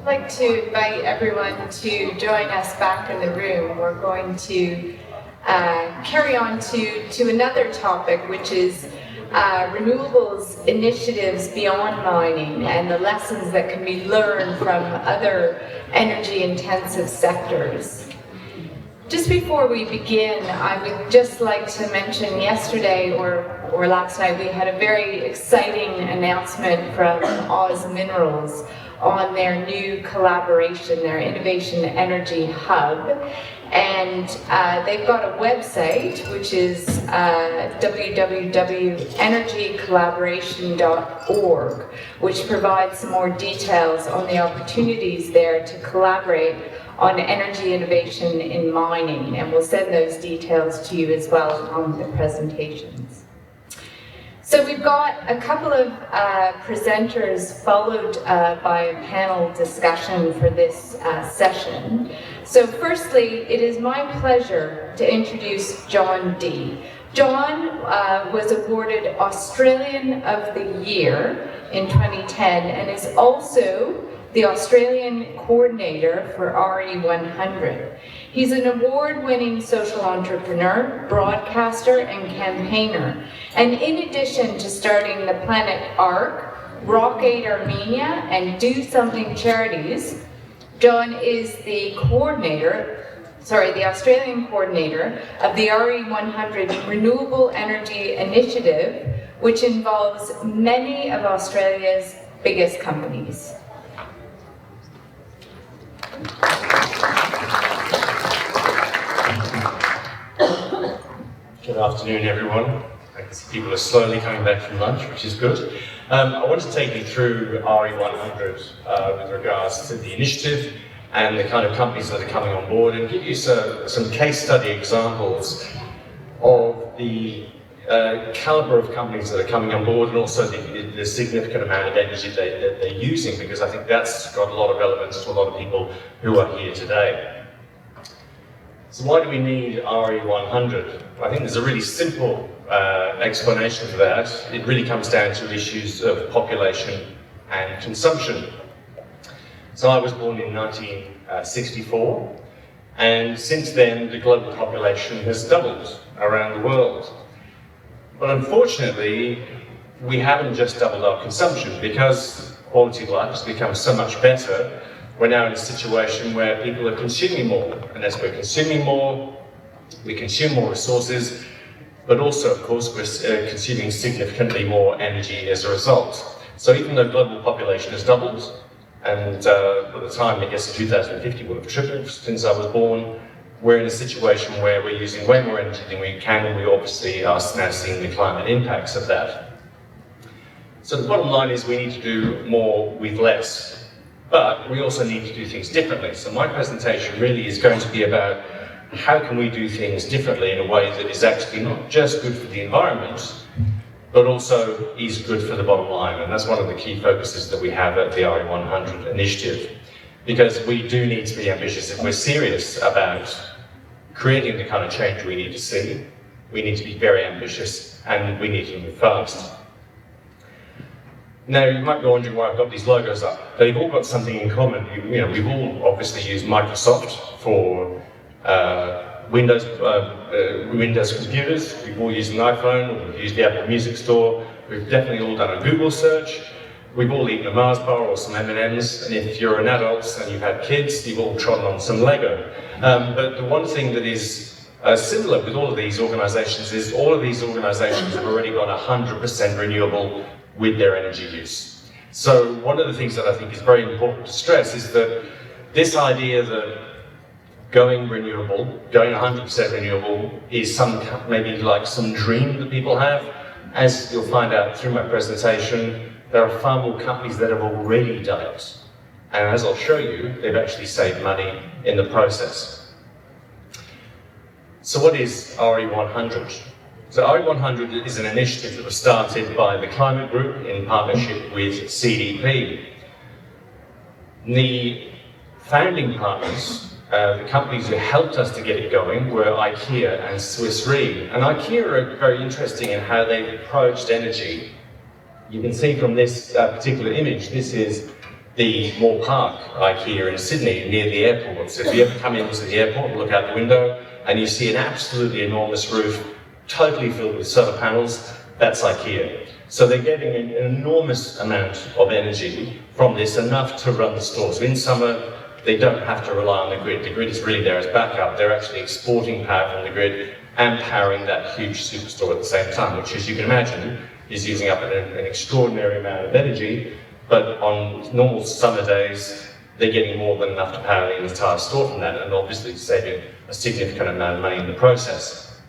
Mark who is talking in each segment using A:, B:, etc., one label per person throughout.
A: like to invite everyone to join us back in the room. We're going to carry on to another topic, which is renewables initiatives beyond mining and the lessons that can be learned from other energy-intensive sectors. Just before we begin, I would just like to mention yesterday or last night we had a very exciting announcement from Oz Minerals on their new collaboration, their Innovation Energy Hub. And they've got a website, which is www.energycollaboration.org, which provides some more details on the opportunities there to collaborate on energy innovation in mining. And we'll send those details to you as well on the presentations. So we've got a couple of presenters followed by a panel discussion for this session. So firstly, it is my pleasure to introduce John Dee. John was awarded Australian of the Year in 2010 and is also the Australian coordinator for RE100. He's an award-winning social entrepreneur, broadcaster, and campaigner. And in addition to starting the Planet Ark, Rock Aid Armenia, and Do Something Charities, John is the Australian coordinator of the RE100 Renewable Energy Initiative, which involves many of Australia's biggest companies.
B: Good afternoon, everyone. I can see people are slowly coming back from lunch, which is good. I want to take you through RE100 with regards to the initiative and the kind of companies that are coming on board, and give you some case study examples of the caliber of companies that are coming on board, and also the significant amount of energy that they're using, because I think that's got a lot of relevance to a lot of people who are here today. So why do we need RE100? I think there's a really simple explanation for that. It really comes down to issues of population and consumption. So I was born in 1964, and since then the global population has doubled around the world. But unfortunately, we haven't just doubled our consumption, because quality of life has become so much better. We're now in a situation where people are consuming more, and as we're consuming more, we consume more resources, but also, of course, we're consuming significantly more energy as a result. So even though global population has doubled, and by the time it gets to 2050 we'll have tripled since I was born, we're in a situation where we're using way more energy than we can, and we obviously are now seeing the climate impacts of that. So the bottom line is we need to do more with less. But we also need to do things differently. So my presentation really is going to be about how can we do things differently in a way that is actually not just good for the environment, but also is good for the bottom line. And that's one of the key focuses that we have at the RE100 initiative. Because we do need to be ambitious. If we're serious about creating the kind of change we need to see, we need to be very ambitious, and we need to move fast. Now, you might be wondering why I've got these logos up. They've all got something in common. We've all obviously used Microsoft for Windows computers. We've all used an iPhone, or we've used the Apple Music Store. We've definitely all done a Google search. We've all eaten a Mars bar or some M&Ms, and if you're an adult and you've had kids, you've all trodden on some Lego. But the one thing that is similar with all of these organisations is all of these organisations have already got 100% renewable with their energy use. So one of the things that I think is very important to stress is that this idea that going renewable, going 100% renewable, is maybe like some dream that people have. As you'll find out through my presentation, there are far more companies that have already done it. And as I'll show you, they've actually saved money in the process. So what is RE100? So RE100 is an initiative that was started by the Climate Group in partnership with CDP. The founding partners, the companies who helped us to get it going, were IKEA and Swiss Re. And IKEA are very interesting in how they've approached energy. You can see from this particular image, this is the Moore Park, like here in Sydney, near the airport. So if you ever come into the airport and look out the window and you see an absolutely enormous roof, totally filled with solar panels, that's IKEA. So they're getting an enormous amount of energy from this, enough to run the store. So in summer, they don't have to rely on the grid. The grid is really there as backup. They're actually exporting power from the grid and powering that huge superstore at the same time, which, as you can imagine, is using up an extraordinary amount of energy. But on normal summer days, they're getting more than enough to power the entire store from that, and obviously saving a significant amount of money in the process.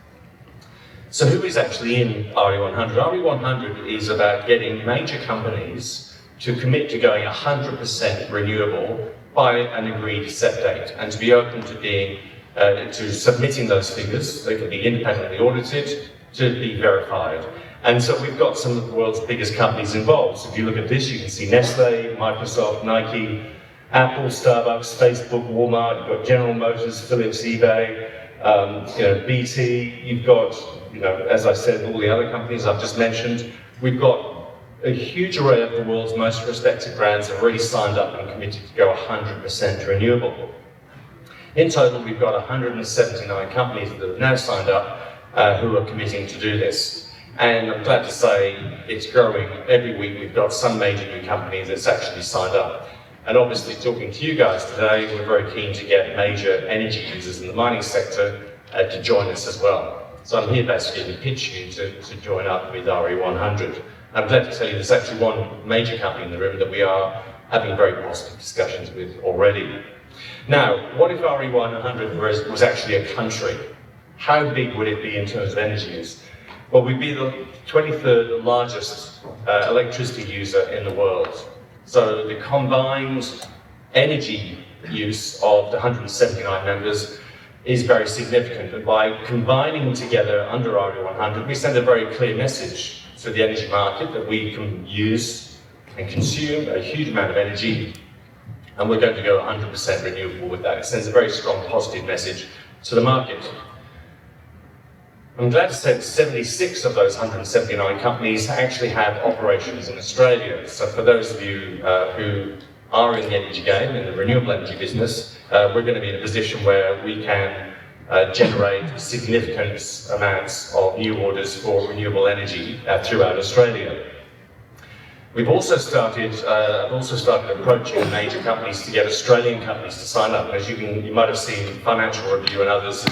B: So who is actually in RE100? RE100 is about getting major companies to commit to going 100% renewable by an agreed set date, and to be open to being to submitting those figures. They can be independently audited, to be verified. And so we've got some of the world's biggest companies involved. So if you look at this, you can see Nestle, Microsoft, Nike, Apple, Starbucks, Facebook, Walmart. You've got General Motors, Philips, eBay, BT. You've got, as I said, all the other companies I've just mentioned. We've got a huge array of the world's most respected brands have already signed up and committed to go 100% renewable. In total, we've got 179 companies that have now signed up who are committing to do this. And I'm glad to say it's growing. Every week we've got some major new company that's actually signed up. And obviously, talking to you guys today, we're very keen to get major energy users in the mining sector to join us as well. So I'm here basically to pitch you to join up with RE100. I'm glad to tell you there's actually one major company in the room that we are having very positive discussions with already. Now, what if RE100 was actually a country? How big would it be in terms of energy use? Well, we'd be the 23rd largest electricity user in the world. So the combined energy use of the 179 members is very significant. And by combining together under RE100, we send a very clear message to the energy market that we can use and consume a huge amount of energy, and we're going to go 100% renewable with that. It sends a very strong positive message to the market. I'm glad to say that 76 of those 179 companies actually have operations in Australia. So for those of you who are in the energy game, in the renewable energy business, we're going to be in a position where we can generate significant amounts of new orders for renewable energy throughout Australia. I've also started approaching major companies to get Australian companies to sign up. As you might have seen, Financial Review and others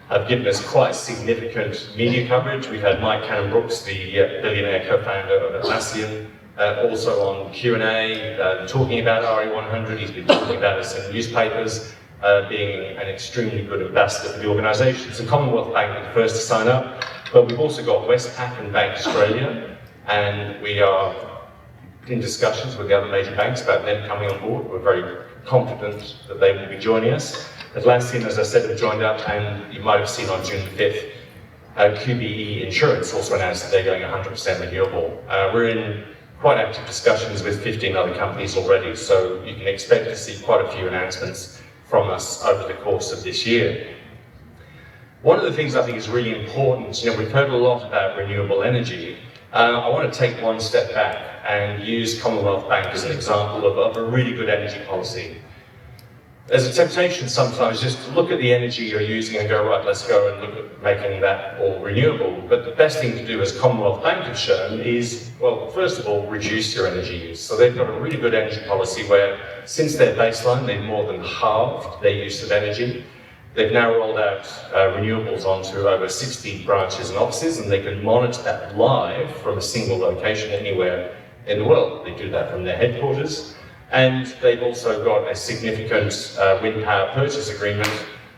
B: have given us quite significant media coverage. We've had Mike Cannon-Brookes, the billionaire co-founder of Atlassian, also on Q&A, talking about RE100. He's been talking about us in newspapers, being an extremely good ambassador for the organisation. So Commonwealth Bank were the first to sign up, but we've also got Westpac and Bank Australia, and we are in discussions with the other major banks about them coming on board. We're very confident that they will be joining us. Atlassian, as I said, have joined up, and you might have seen on June 5th, QBE Insurance also announced that they're going 100% renewable. We're in quite active discussions with 15 other companies already, so you can expect to see quite a few announcements from us over the course of this year. One of the things I think is really important, we've heard a lot about renewable energy. I want to take one step back and use Commonwealth Bank as an example of a really good energy policy. There's a temptation sometimes just to look at the energy you're using and go, right, let's go and look at making that all renewable. But the best thing to do, as Commonwealth Bank have shown, is, well, first of all, reduce your energy use. So they've got a really good energy policy where, since their baseline, they've more than halved their use of energy. They've now rolled out renewables onto over 60 branches and offices, and they can monitor that live from a single location anywhere in the world. They do that from their headquarters. And they've also got a significant wind power purchase agreement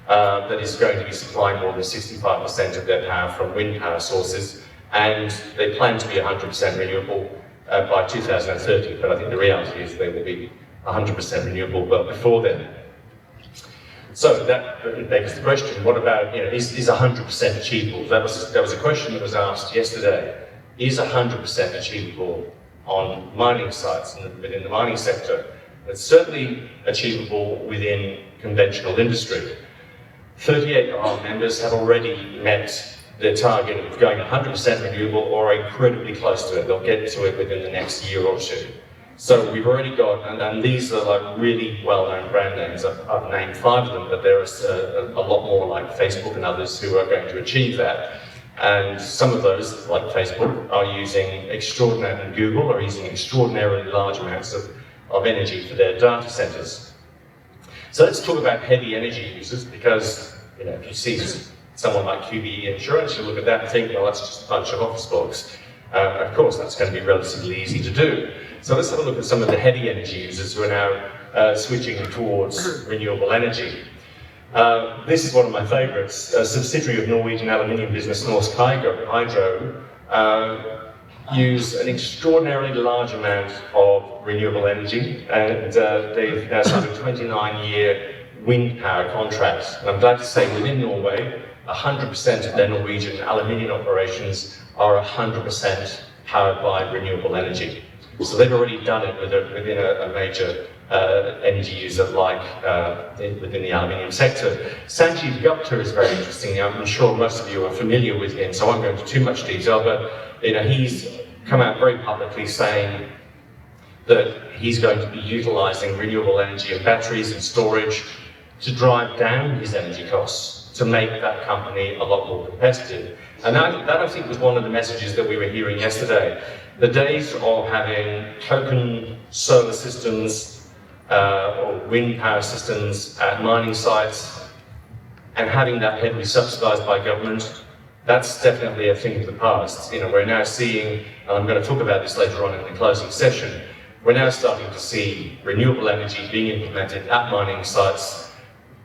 B: that is going to be supplying more than 65% of their power from wind power sources. And they plan to be 100% renewable by 2030. But I think the reality is they will be 100% renewable but before then. So that begs the question, what about, is 100% achievable? That was a question that was asked yesterday. Is 100% achievable on mining sites within the mining sector? It's certainly achievable within conventional industry. 38 of our members have already met their target of going 100% renewable or incredibly close to it. They'll get to it within the next year or two. So we've already got, and these are like really well-known brand names. I've named 5 of them, but there is a lot more like Facebook and others who are going to achieve that. And some of those, like Facebook, are using and Google are using extraordinarily large amounts of energy for their data centers. So let's talk about heavy energy users, because if you see someone like QBE Insurance, you look at that and think, well, that's just a bunch of office blocks. Of course, that's going to be relatively easy to do. So let's have a look at some of the heavy energy users who are now switching towards renewable energy. This is one of my favourites. A subsidiary of Norwegian aluminium business Norsk Hydro use an extraordinarily large amount of renewable energy, and they've now signed a 29-year wind power contract. And I'm glad to say within Norway, 100% of their Norwegian aluminium operations are 100% powered by renewable energy. So they've already done it within a major energy user like within the aluminium sector. Sanjeev Gupta is very interesting. I'm sure most of you are familiar with him, so I won't go into too much detail, but he's come out very publicly saying that he's going to be utilising renewable energy and batteries and storage to drive down his energy costs, to make that company a lot more competitive. And that I think was one of the messages that we were hearing yesterday. The days of having token solar systems or wind power systems at mining sites and having that heavily subsidised by government, that's definitely a thing of the past. We're now seeing, and I'm going to talk about this later on in the closing session, we're now starting to see renewable energy being implemented at mining sites,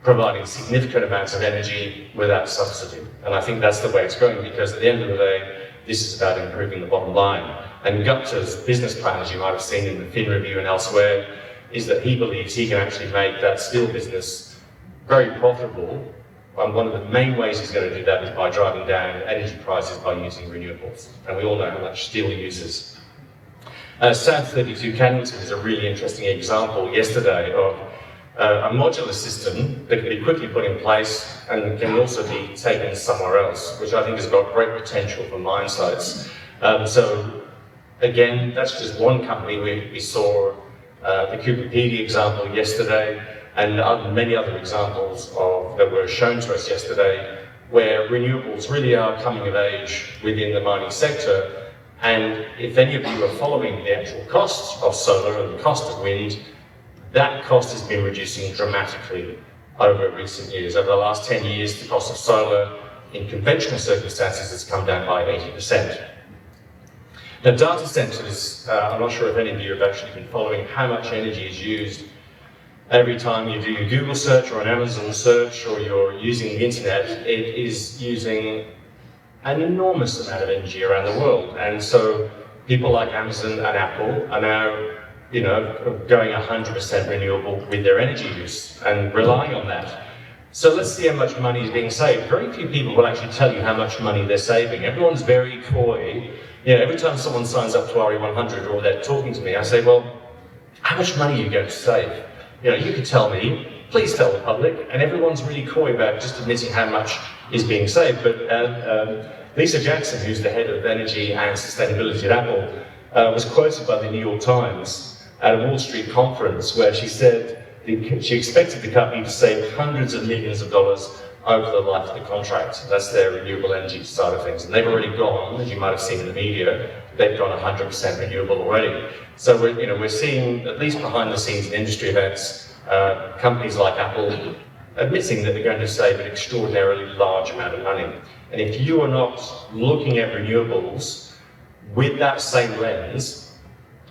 B: providing significant amounts of energy without subsidy. And I think that's the way it's going, because at the end of the day, this is about improving the bottom line. And Gupta's business plan, as you might have seen in the Fin Review and elsewhere, is that he believes he can actually make that steel business very profitable. And one of the main ways he's going to do that is by driving down energy prices by using renewables. And we all know how much steel he uses. South 32 Cannington is a really interesting example yesterday of a modular system that can be quickly put in place and can also be taken somewhere else, which I think has got great potential for mine sites. So again, that's just one company. We saw the Cooperpedy example yesterday, and many other examples that were shown to us yesterday, where renewables really are coming of age within the mining sector. And if any of you are following the actual costs of solar and the cost of wind, that cost has been reducing dramatically over recent years. Over the last 10 years, the cost of solar in conventional circumstances has come down by 80%. Now, data centers, I'm not sure if any of you have actually been following how much energy is used every time you do your Google search or an Amazon search or you're using the internet. It is using an enormous amount of energy around the world. And so people like Amazon and Apple are now going 100% renewable with their energy use and relying on that. So let's see how much money is being saved. Very few people will actually tell you how much money they're saving. Everyone's very coy. Every time someone signs up to RE100 or they're talking to me, I say, well, how much money are you going to save? You can tell me, please tell the public. And everyone's really coy about just admitting how much is being saved. But Lisa Jackson, who's the head of energy and sustainability at Apple, was quoted by the New York Times at a Wall Street conference where she said she expected the company to save hundreds of millions of dollars over the life of the contract. That's their renewable energy side of things. And they've already gone, as you might have seen in the media, they've gone 100% renewable already. So we're seeing, at least behind the scenes in industry events, companies like Apple admitting that they're going to save an extraordinarily large amount of money. And if you are not looking at renewables with that same lens,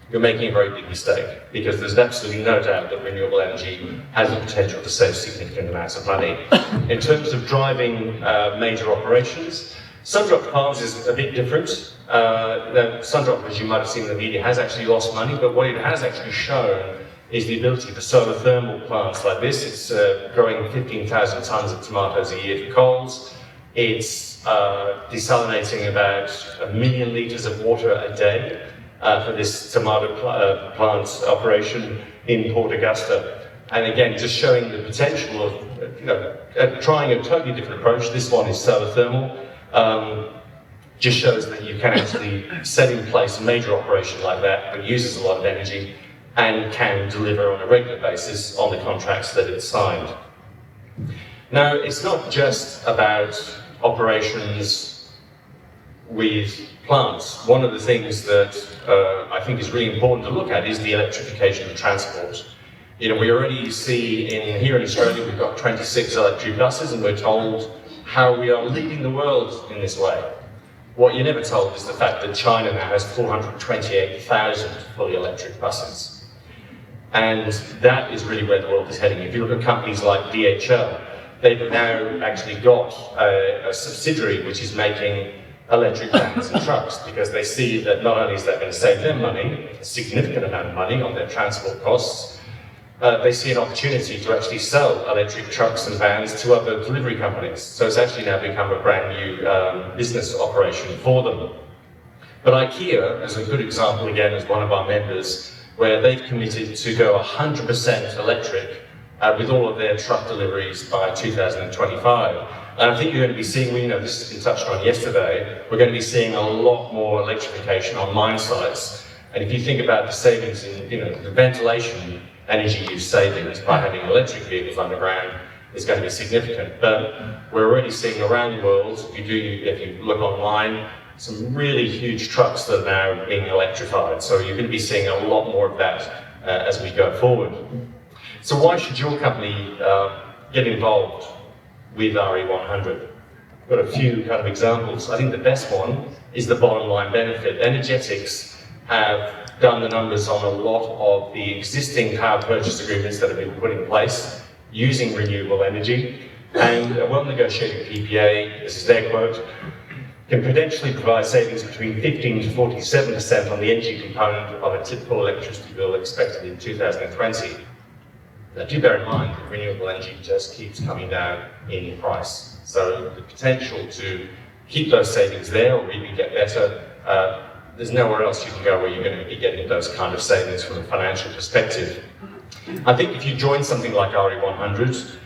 B: you're making a very big mistake, because there's absolutely no doubt that renewable energy has the potential to save significant amounts of money. In terms of driving major operations, Sundrop Farms is a bit different. Sundrop, as you might have seen in the media, has actually lost money, but what it has actually shown is the ability for solar thermal plants like this. It's growing 15,000 tonnes of tomatoes a year for Coles. It's desalinating about 1 million litres of water a day for this tomato plant operation in Port Augusta. And again, just showing the potential of trying a totally different approach. This one is solar thermal. Just shows that you can actually set in place a major operation like that that uses a lot of energy and can deliver on a regular basis on the contracts that it's signed. Now, it's not just about operations with plants. One of the things that I think is really important to look at is the electrification of transport. You know, we already see here in Australia, we've got 26 electric buses, and we're told how we are leading the world in this way. What you're never told is the fact that China now has 428,000 fully electric buses. And that is really where the world is heading. If you look at companies like DHL, they've now actually got a subsidiary which is making electric vans and trucks, because they see that not only is that going to save them money, a significant amount of money on their transport costs, they see an opportunity to actually sell electric trucks and vans to other delivery companies. So it's actually now become a brand new business operation for them. But IKEA is a good example, again, as one of our members, where they've committed to go 100% electric with all of their truck deliveries by 2025. And I think you're going to be seeing, this has been touched on yesterday, we're going to be seeing a lot more electrification on mine sites. And if you think about the savings in, the ventilation energy use savings by having electric vehicles underground is going to be significant. But we're already seeing around the world, if you look online, some really huge trucks that are now being electrified. So you're going to be seeing a lot more of that as we go forward. So why should your company get involved with RE100? I've got a few kind of examples. I think the best one is the bottom line benefit. Energetics have done the numbers on a lot of the existing power purchase agreements that have been put in place using renewable energy, and a well-negotiated PPA, this is their quote, can potentially provide savings between 15 to 47% on the energy component of a typical electricity bill expected in 2020. Now, do bear in mind that renewable energy just keeps coming down in price. So the potential to keep those savings there or even get better, there's nowhere else you can go where you're going to be getting those kind of savings from a financial perspective. I think if you join something like RE100,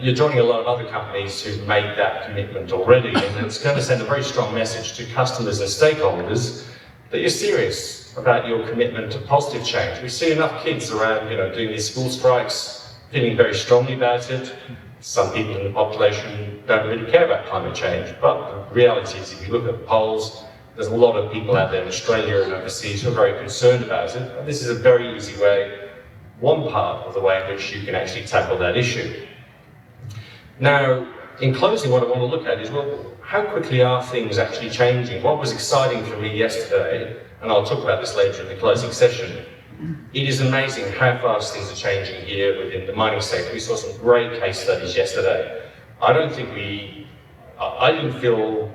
B: you're joining a lot of other companies who've made that commitment already, and it's going to send a very strong message to customers and stakeholders that you're serious about your commitment to positive change. We see enough kids around, doing these school strikes, feeling very strongly about it. Some people in the population don't really care about climate change, but the reality is, if you look at the polls, there's a lot of people out there in Australia and overseas who are very concerned about it. And this is a very easy way, one part of the way in which you can actually tackle that issue. Now, in closing, what I want to look at is, how quickly are things actually changing? What was exciting for me yesterday, and I'll talk about this later in the closing session, it is amazing how fast things are changing here within the mining sector. We saw some great case studies yesterday. I didn't feel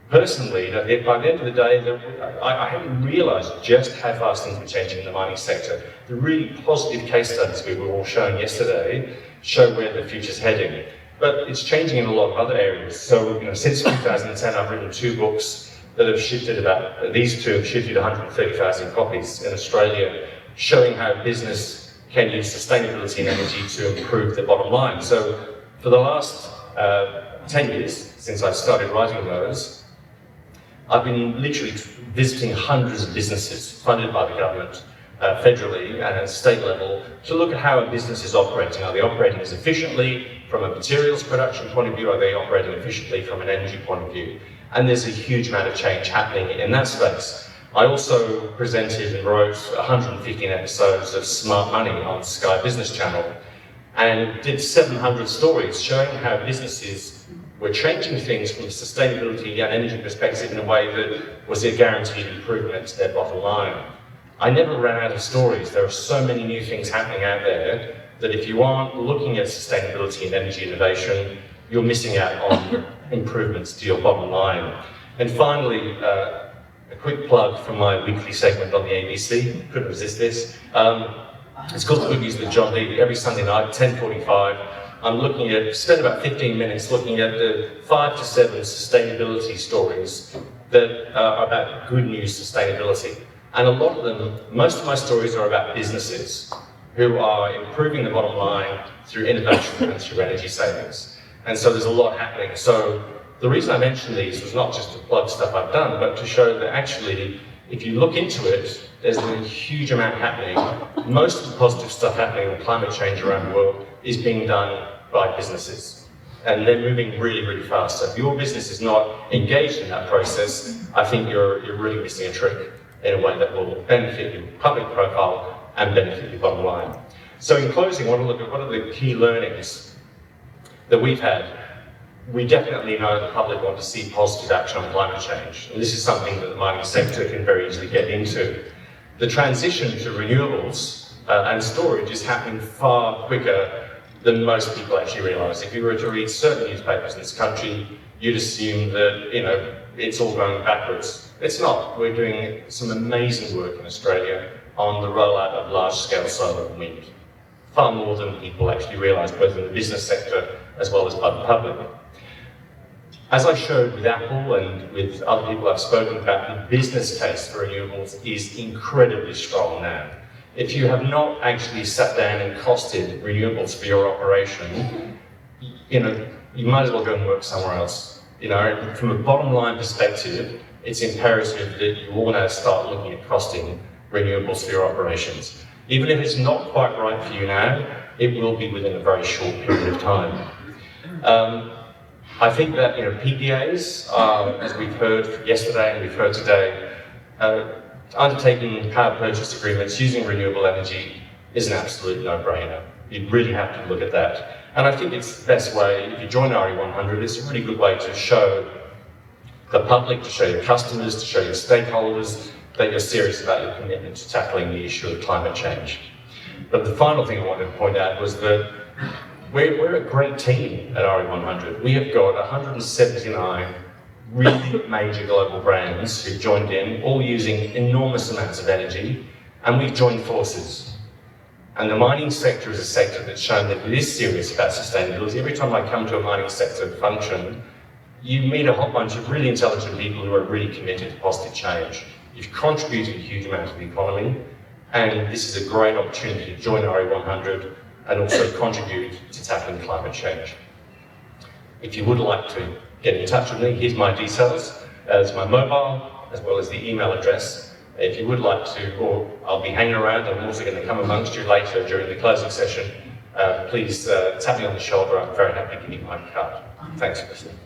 B: personally that by the end of the day, I hadn't realised just how fast things were changing in the mining sector. The really positive case studies we were all shown yesterday show where the future's heading. But it's changing in a lot of other areas. So, since 2010, I've written 2 books that have shifted these 2 have shifted 130,000 copies in Australia, showing how business can use sustainability and energy to improve the bottom line. So, for the last 10 years, since I started writing those, I've been literally visiting hundreds of businesses funded by the government, federally and at state level, to look at how a business is operating. Are they operating as efficiently from a materials production point of view? Are they operating efficiently from an energy point of view? And there's a huge amount of change happening in that space. I also presented and wrote 115 episodes of Smart Money on Sky Business Channel, and did 700 stories showing how businesses were changing things from a sustainability and energy perspective in a way that was a guaranteed improvement to their bottom line. I never ran out of stories. There are so many new things happening out there that if you aren't looking at sustainability and energy innovation, you're missing out on improvements to your bottom line. And finally, a quick plug for my weekly segment on the ABC. Couldn't resist this. It's called The Good News with John Lee. Every Sunday night, 10:45. I'm spend about 15 minutes looking at the 5 to 7 sustainability stories that are about good news sustainability. And a lot of them, most of my stories are about businesses who are improving the bottom line through innovation and through energy savings. And so there's a lot happening. So the reason I mentioned these was not just to plug stuff I've done, but to show that actually If you look into it, there's a huge amount happening. Most of the positive stuff happening in climate change around the world is being done by businesses. And they're moving really, really fast. So if your business is not engaged in that process, I think you're really missing a trick in a way that will benefit your public profile and benefit your bottom line. So in closing, I want to look at what are the key learnings that we've had. We definitely know the public want to see positive action on climate change. And this is something that the mining sector can very easily get into. The transition to renewables and storage is happening far quicker than most people actually realise. If you were to read certain newspapers in this country, you'd assume that, it's all going backwards. It's not. We're doing some amazing work in Australia on the rollout of large-scale solar and wind. Far more than people actually realise, both in the business sector as well as by the public. As I showed with Apple and with other people I've spoken about, the business case for renewables is incredibly strong now. If you have not actually sat down and costed renewables for your operation, you might as well go and work somewhere else. From a bottom line perspective, it's imperative that you all now start looking at costing renewables for your operations. Even if it's not quite right for you now, it will be within a very short period of time. I think that PPAs, as we've heard yesterday and we've heard today, undertaking power purchase agreements using renewable energy is an absolute no-brainer. You really have to look at that. And I think it's the best way, if you join RE100, it's a really good way to show the public, to show your customers, to show your stakeholders that you're serious about your commitment to tackling the issue of climate change. But the final thing I wanted to point out was that we're a great team at RE100. We have got 179 really major global brands who've joined in, all using enormous amounts of energy, and we've joined forces. And the mining sector is a sector that's shown that it is serious about sustainability. Every time I come to a mining sector function, you meet a whole bunch of really intelligent people who are really committed to positive change. You've contributed a huge amount to the economy, and this is a great opportunity to join RE100 and also contribute to tackling climate change. If you would like to get in touch with me, here's my details. There's my mobile, as well as the email address. If you would like to, or I'll be hanging around, I'm also going to come amongst you later during the closing session. Please tap me on the shoulder, I'm very happy to give you my card. Thanks for listening.